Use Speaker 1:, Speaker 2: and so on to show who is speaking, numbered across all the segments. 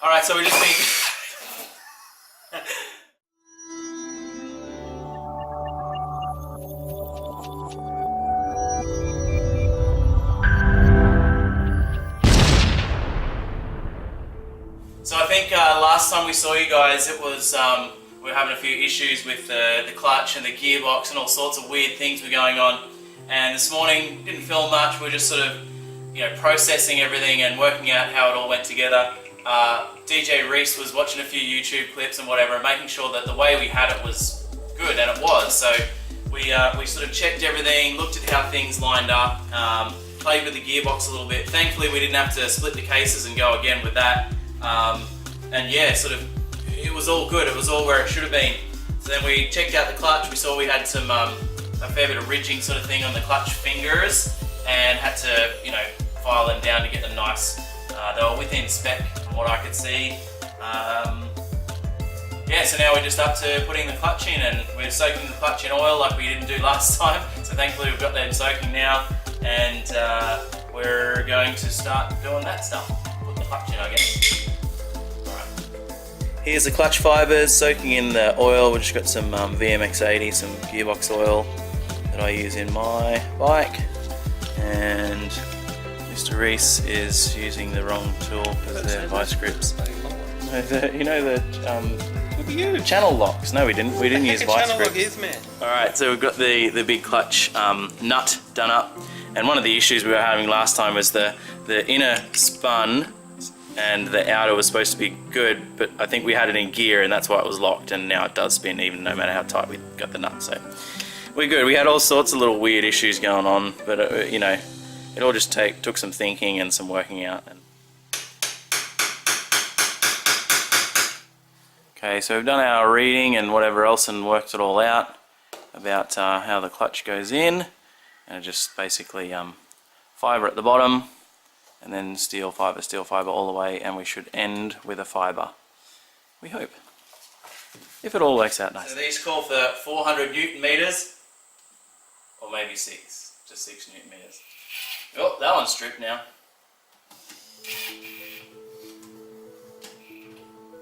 Speaker 1: Alright, so we're just being... So I think last time we saw you guys, it was we were having a few issues with the clutch and the gearbox and all sorts of weird things were going on. And this morning didn't film much. We were just sort of, you know, processing everything and working out how it all went together. DJ Reese was watching a few YouTube clips and whatever, and making sure that the way we had it was good, and it was. So we sort of checked everything, looked at how things lined up, played with the gearbox a little bit. Thankfully, we didn't have to split the cases and go again with that. And yeah, sort of, it was all good. It was all where it should have been. So then we checked out the clutch. We saw we had some a fair bit of ridging sort of thing on the clutch fingers, and had to, you know, file them down to get them nice. They were within spec from what I could see. Yeah, so now we're just up to putting the clutch in, and we're soaking the clutch in oil like we didn't do last time. So thankfully we've got them soaking now, and we're going to start doing that stuff. Put the clutch in, I guess. Here's the clutch fibers soaking in the oil. We've just got some VMX80, some gearbox oil that I use in my bike. And Mr. Reese is using the wrong tool because they're vice grips. No, you know the channel locks. No, we didn't. We didn't use vice grips. Alright, so we've got the big clutch nut done up. And one of the issues we were having last time was the inner spun and the outer was supposed to be good, but I think we had it in gear and that's why it was locked, and now it does spin even no matter how tight we got the nut. So we're good. We had all sorts of little weird issues going on, but you know, it all just took some thinking and some working out. Okay, so we've done our reading and whatever else and worked it all out about how the clutch goes in, and just basically fibre at the bottom, and then steel fibre all the way, and we should end with a fibre. We hope. If it all works out nicely. So these call for 400 Newton meters, or maybe 6, just 6 Newton meters. Oh, that one's stripped now.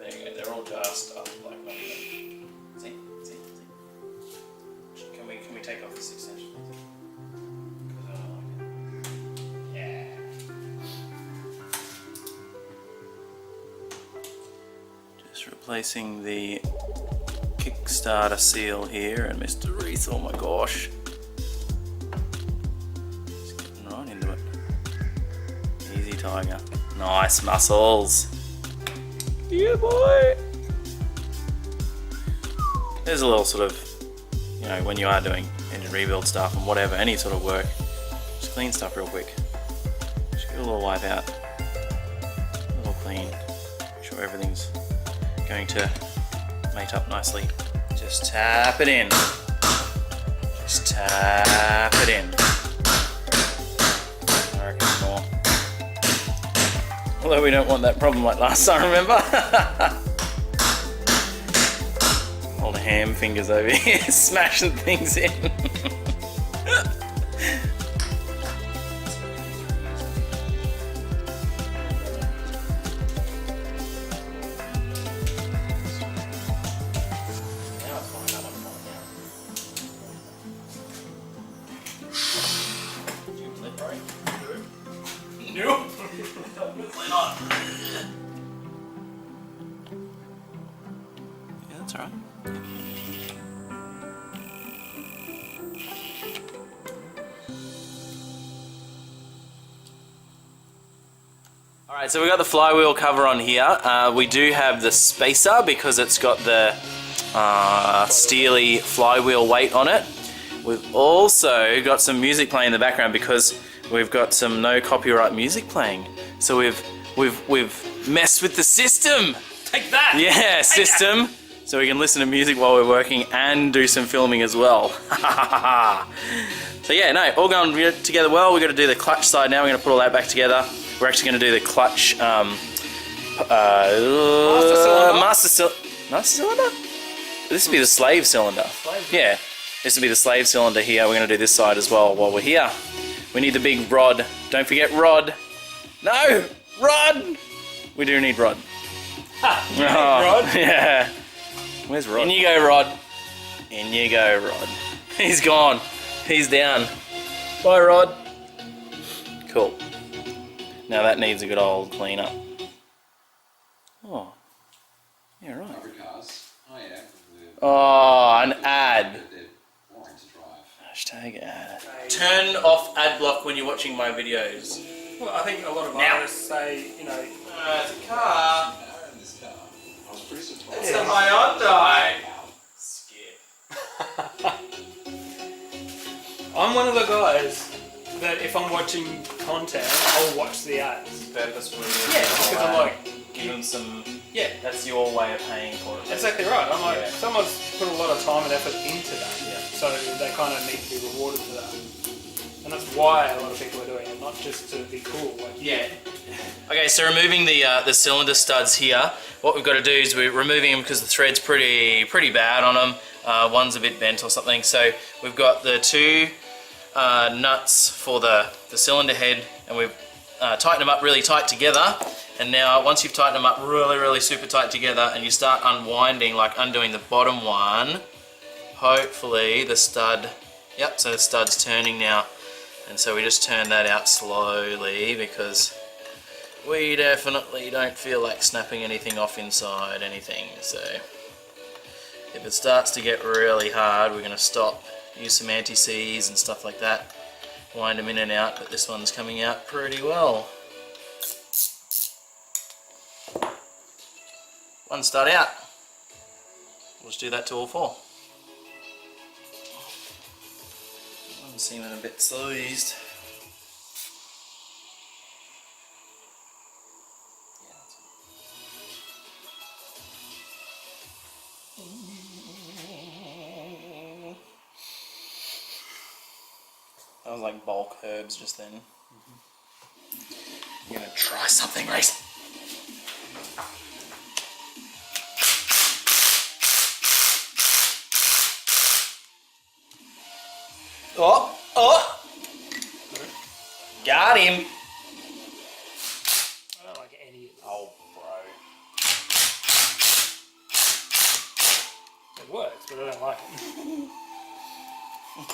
Speaker 1: There you go, they're all gassed up like not even. See? Can we take off the 6 inch? Because I don't like it. Yeah. Just replacing the Kickstarter seal here, and Mr. Reese, oh my gosh. Just getting right into it. Easy, tiger. Nice muscles. Yeah, boy. There's a little sort of, you know, when you are doing engine rebuild stuff and whatever, any sort of work, just clean stuff real quick. Just get a little wipe out, a little clean, make sure everything's going to mate up nicely. Just tap it in. Just tap it in. I reckon more. Although we don't want that problem like last time, remember? Old ham fingers over here smashing things in. Nope. Definitely not. Yeah, that's alright. Alright, so we got the flywheel cover on here. We do have the spacer because it's got the steely flywheel weight on it. We've also got some music playing in the background because we've got some no copyright music playing. So we've messed with the system.
Speaker 2: Take that!
Speaker 1: Yeah, system. So we can listen to music while we're working and do some filming as well. So yeah, no, all going together well. We've got to do the clutch side now. We're going to put all that back together. We're actually going to do the clutch master cylinder? This would be the slave cylinder. Yeah, this would be the slave cylinder here. We're going to do this side as well while we're here. We need the big rod. Don't forget rod. No! Rod! We do need rod.
Speaker 2: Rod?
Speaker 1: Yeah. Where's Rod? In you go, Rod. In you go, Rod. He's gone. He's down. Bye, Rod. Cool. Now that needs a good old clean up. Oh. Yeah, right. Oh, an ad. Hashtag ad. Turn off ad block when you're watching my videos.
Speaker 2: Well, I think a lot of artists say, you know...
Speaker 1: it's a car. It's a Hyundai. Skip.
Speaker 2: I'm one of the guys that if I'm watching content, I'll watch the ads.
Speaker 1: Purposefully.
Speaker 2: Yeah, because I'm like...
Speaker 1: Give them some...
Speaker 2: Yeah.
Speaker 1: That's your way of paying for it.
Speaker 2: Exactly right. I'm like, someone's put a lot of time and effort into that.
Speaker 1: Yeah.
Speaker 2: So they kind of need to be rewarded for that. And that's why a lot of people are doing it, not just to be cool. Like,
Speaker 1: yeah. Okay, so removing the cylinder studs here, what we've got to do is we're removing them because the thread's pretty bad on them. One's a bit bent or something. So we've got the two nuts for the cylinder head, and we've tightened them up really tight together. And now once you've tightened them up really super tight together and you start unwinding, like undoing the bottom one, hopefully the stud, yep, so the stud's turning now. And so we just turn that out slowly because we definitely don't feel like snapping anything off inside anything. So if it starts to get really hard, we're going to stop, use some anti-seize and stuff like that, wind them in and out, but this one's coming out pretty well. One stud out. We'll just do that to all four. One's seeming a bit seized. That was like bulk herbs just then. You're gonna try something, Reese. Oh! Got him!
Speaker 2: I don't like any of this.
Speaker 1: Oh, bro.
Speaker 2: It works, but I don't like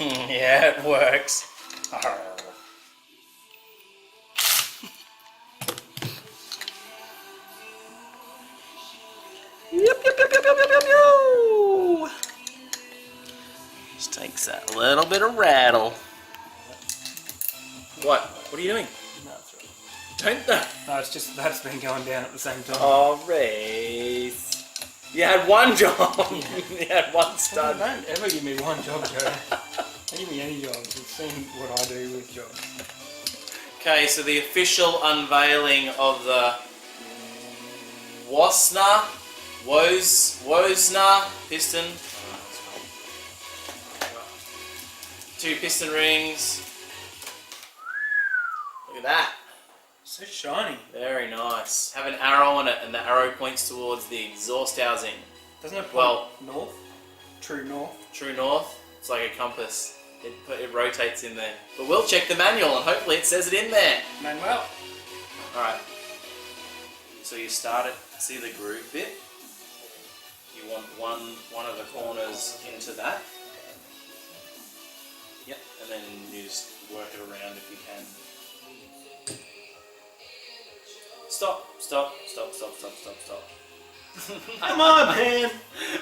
Speaker 2: it.
Speaker 1: Yeah, it works. Yep. Just takes that little bit of rattle. What? What are you doing?
Speaker 2: No, that's right.
Speaker 1: Don't.
Speaker 2: No, it's just that's been going down at the same time.
Speaker 1: Oh, Reese. You had one job. You had one stud.
Speaker 2: Don't ever give me one job, Joe. Don't give me any jobs. You've seen what I do with jobs.
Speaker 1: Okay, so the official unveiling of the Wosner piston. Two piston rings. Look at that.
Speaker 2: So shiny.
Speaker 1: Very nice. Have an arrow on it, and the arrow points towards the exhaust housing.
Speaker 2: Doesn't it point north? True north.
Speaker 1: True north. It's like a compass. It rotates in there. But we'll check the manual, and hopefully it says it in there.
Speaker 2: Manuel.
Speaker 1: All right. So you start it. See the groove bit. You want one of the corners into that. Yep. And then you just work it around if you can. Stop.
Speaker 2: Come on, man.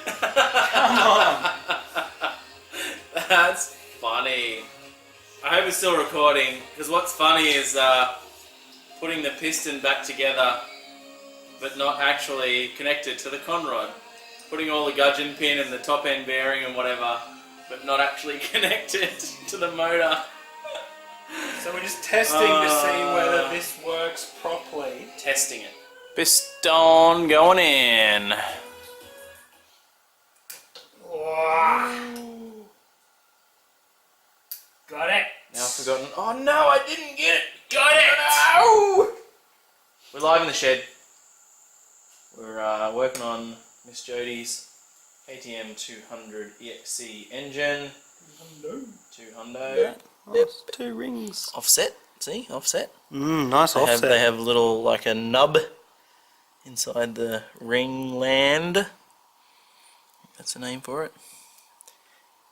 Speaker 2: Come on.
Speaker 1: That's funny. I hope it's still recording, because what's funny is putting the piston back together but not actually connected to the conrod. Putting all the gudgeon pin and the top end bearing and whatever, but not actually connected to the motor.
Speaker 2: So we're just testing to see whether this works properly.
Speaker 1: Testing it. Piston going in.
Speaker 2: Got it.
Speaker 1: Now I've forgotten. Oh no, I didn't get it. Got it. No. We're live in the shed. We're working on Miss Jodie's KTM 200 EXC engine. 200.
Speaker 2: Yeah. Yep. 2 rings.
Speaker 1: Offset. See, offset.
Speaker 2: Nice
Speaker 1: They have little, like a nub inside the ringland. That's the name for it.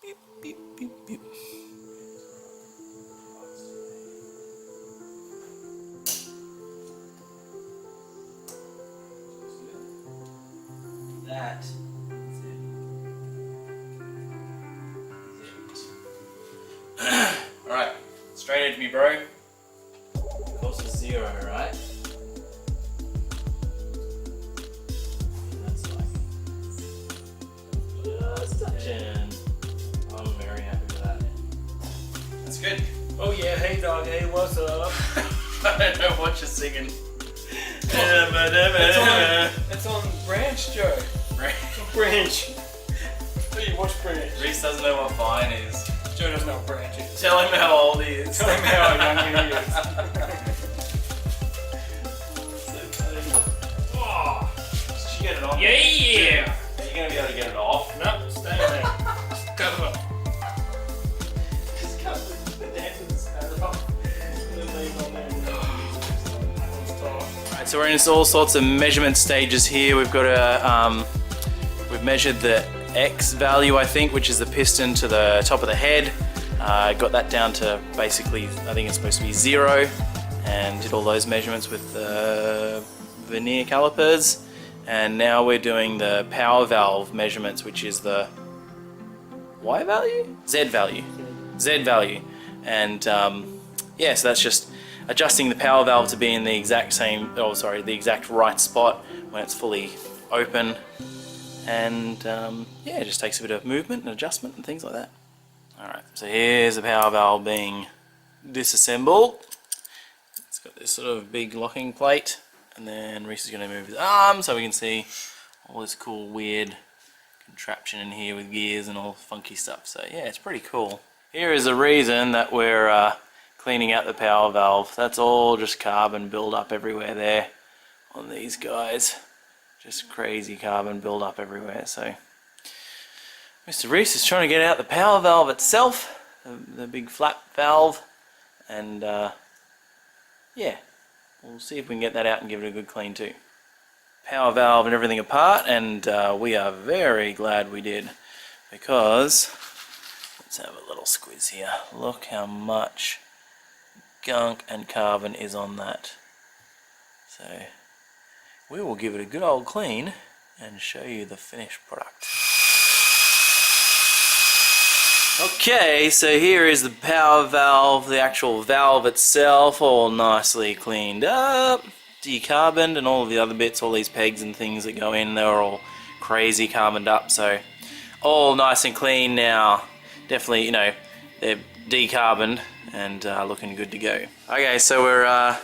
Speaker 1: Beep, beep, beep, beep. That is it. Alright, straight into me, bro. Cost is 0, right? That's like just touching. I'm very happy with that. That's good.
Speaker 2: Oh yeah, hey dog, hey, what's up?
Speaker 1: I don't know what you're singing.
Speaker 2: It's on Branch, Joe. Branch. Oh, you watch Branch.
Speaker 1: Reese doesn't know what Vine is.
Speaker 2: Joe doesn't know what Branch is.
Speaker 1: Tell him how old he is.
Speaker 2: Tell him how young he is.
Speaker 1: Oh, did you get it on?
Speaker 2: Yeah!
Speaker 1: Are you going to be able to get it off?
Speaker 2: Nope, stay there. Just cover it.
Speaker 1: Just cut the dampers off. Alright, so we're in all sorts of measurement stages here. We've got we've measured the X value, I think, which is the piston to the top of the head. Got that down to basically, I think it's supposed to be 0, and did all those measurements with the vernier calipers. And now we're doing the power valve measurements, which is the Y value? Z value. Z value. And yeah, so that's just adjusting the power valve to be in the exact same, oh sorry, the exact right spot when it's fully open. And yeah, it just takes a bit of movement and adjustment and things like that. Alright, so here's the power valve being disassembled. It's got this sort of big locking plate, and then Reese is going to move his arm so we can see all this cool weird contraption in here with gears and all funky stuff. So yeah, it's pretty cool. Here is the reason that we're cleaning out the power valve. That's all just carbon build up everywhere there on these guys. Just crazy carbon build up everywhere. So Mr. Reese is trying to get out the power valve itself, the big flap valve, and yeah, we'll see if we can get that out and give it a good clean too. Power valve and everything apart, and we are very glad we did, because let's have a little squiz here. Look how much gunk and carbon is on that. So we will give it a good old clean and show you the finished product. Okay, so here is the power valve, the actual valve itself, all nicely cleaned up, decarboned, and all of the other bits, all these pegs and things that go in, they're all crazy carboned up, so all nice and clean now. Definitely, you know, they're decarboned and looking good to go. Okay, so we're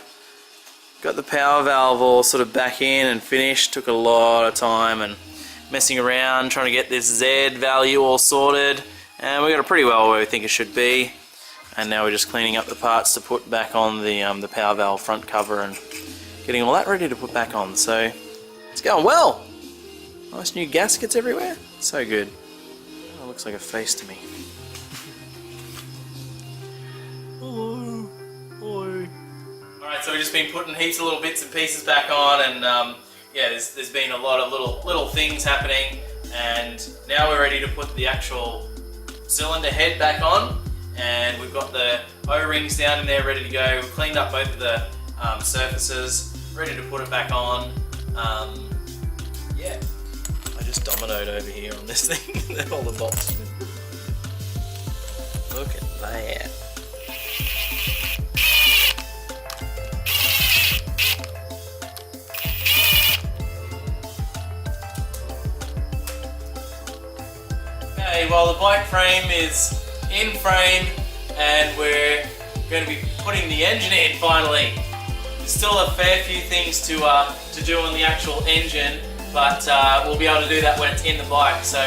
Speaker 1: got the power valve all sort of back in and finished. Took a lot of time and messing around trying to get this Z value all sorted, and we got it pretty well where we think it should be. And now we're just cleaning up the parts to put back on the power valve front cover and getting all that ready to put back on. So it's going well. Nice new gaskets everywhere. So good. Oh, looks like a face to me. Hello. Hello. Alright, so we've just been putting heaps of little bits and pieces back on, and yeah, there's been a lot of little things happening, and now we're ready to put the actual cylinder head back on, and we've got the O-rings down in there ready to go. We've cleaned up both of the surfaces, ready to put it back on. Yeah, I just dominoed over here on this thing. All the bolts. Look at that. Okay, well, the bike frame is in frame, and we're going to be putting the engine in finally. There's still a fair few things to do on the actual engine, but we'll be able to do that when it's in the bike. So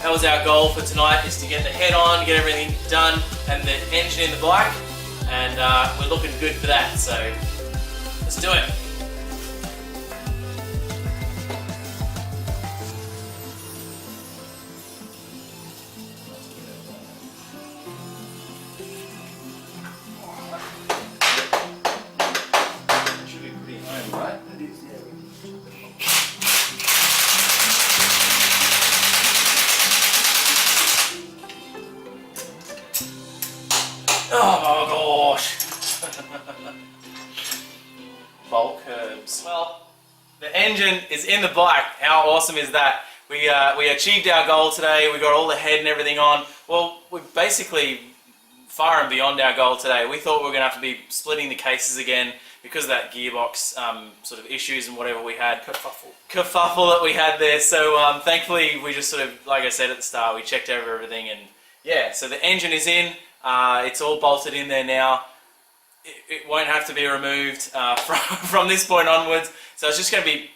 Speaker 1: that was our goal for tonight, is to get the head on, get everything done, and the engine in the bike, and we're looking good for that. So let's do it. The engine is in the bike. How awesome is that? We achieved our goal today. We got all the head and everything on. Well, we're basically far and beyond our goal today. We thought we were going to have to be splitting the cases again because of that gearbox sort of issues and whatever we had. Kerfuffle that we had there. So thankfully we just sort of, like I said at the start, we checked over everything, and yeah, so the engine is in. It's all bolted in there now. It won't have to be removed from this point onwards. So it's just going to be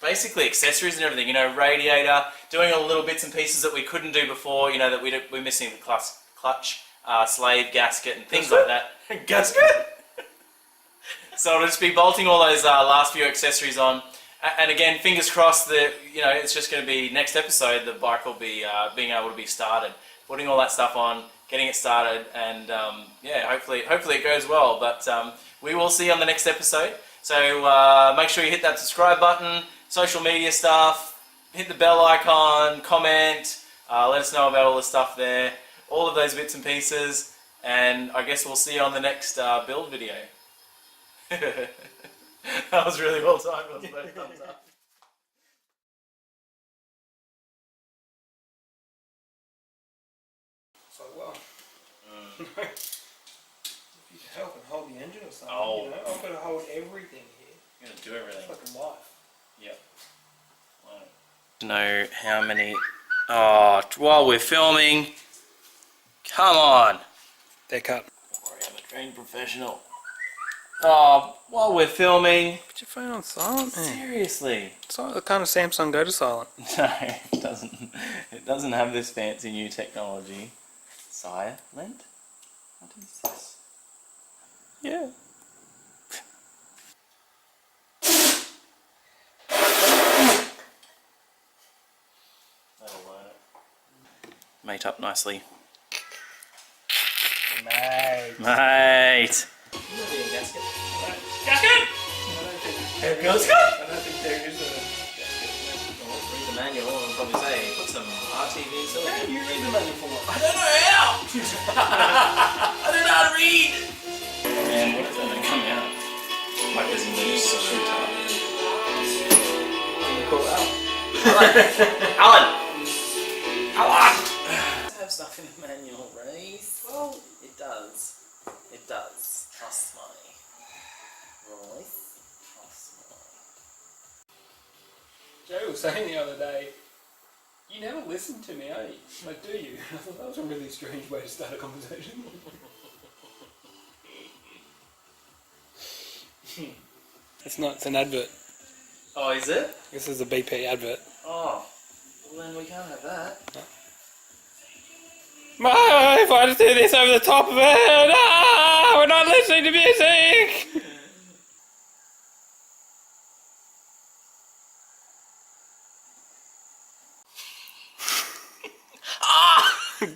Speaker 1: basically accessories and everything, you know, radiator, doing all the little bits and pieces that we couldn't do before, you know, that we're missing the clutch, slave gasket and things like that. Gasket? So I'll just be bolting all those last few accessories on. And again, fingers crossed that, you know, it's just going to be next episode, the bike will be being able to be started. Putting all that stuff on, getting it started, and yeah, hopefully it goes well. But we will see you on the next episode. So make sure you hit that subscribe button, social media stuff, hit the bell icon, comment, let us know about all the stuff there, all of those bits and pieces, and I guess we'll see you on the next build video. That was really well timed, wasn't it? Thumbs up.
Speaker 2: So well. If you can help and hold the engine or something,
Speaker 1: Oh.
Speaker 2: you know, I've got to hold everything here.
Speaker 1: You're gonna do everything.
Speaker 2: It's like a life.
Speaker 1: Yep. To know how many. Oh, while we're filming. Come on.
Speaker 2: They're cut.
Speaker 1: Don't worry, I'm a trained professional. Oh, while we're filming.
Speaker 2: Put your phone on silent, man.
Speaker 1: Seriously.
Speaker 2: It's like the kind of Samsung go to silent.
Speaker 1: No, it doesn't. It doesn't have this fancy new technology. Cyberlink? What is this?
Speaker 2: Yeah.
Speaker 1: That'll learn it. Mate up nicely.
Speaker 2: Mate.
Speaker 1: Mate!
Speaker 2: Gasket?
Speaker 1: Gasket!
Speaker 2: I don't think there is a gasket.
Speaker 1: Well, read the manual and probably say, put some RTV silicone.
Speaker 2: How do you read the manual for what?
Speaker 1: I don't know how! I don't know how to read! Man, what is that going to come out? Like as in the so tough.
Speaker 2: Cool out.
Speaker 1: Alan! Alan! Have stuff in the manual, Reese. Well, it does. It does. Trust me. Reese, trust me.
Speaker 2: Joe was saying the other day, you never listen to me, eh? Like, do you? I thought that was a really strange way to start a conversation. It's not, it's an advert.
Speaker 1: Oh, is it?
Speaker 2: This is a BP advert.
Speaker 1: Oh. Well, then we can't have that.
Speaker 2: If I just do this over the top of it, we're not listening to music!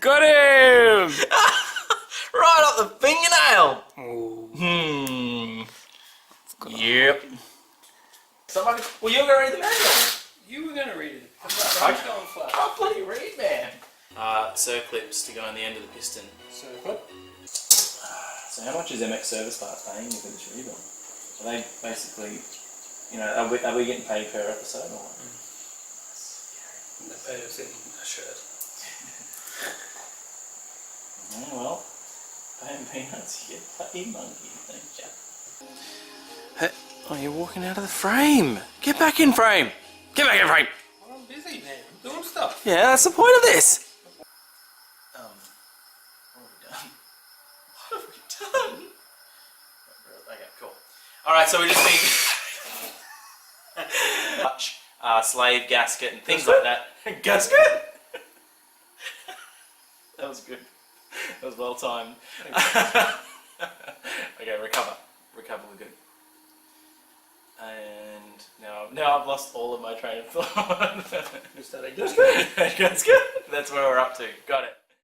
Speaker 2: Got him!
Speaker 1: Right up the fingernail!
Speaker 2: Ooh.
Speaker 1: Yep. Somebody. Well, you're gonna read the manual.
Speaker 2: You were going to read it.
Speaker 1: I
Speaker 2: I
Speaker 1: bloody read, man. Circlips to go on the end of the piston.
Speaker 2: So, what?
Speaker 1: So how much is MX Service Parts paying you for this rebuild? Are they basically, you know, are we getting paid per episode or what?
Speaker 2: They paid us in a shirt.
Speaker 1: Yeah, well, paying peanuts, you get bloody monkey, don't you? Hey, oh, you're walking out of the frame. Get back in frame. Get back in frame.
Speaker 2: Well, I'm busy, man. I'm doing stuff.
Speaker 1: Yeah, that's the point of this. What have we done? Okay, cool. Alright, so we just need clutch, slave gasket and things like that. Gasket? That was good. That was well timed. Okay, recover. Recover, we're good. And now I've lost all of my train of thought.
Speaker 2: Just that, that's good.
Speaker 1: That's good. That's where we're up to. Got it.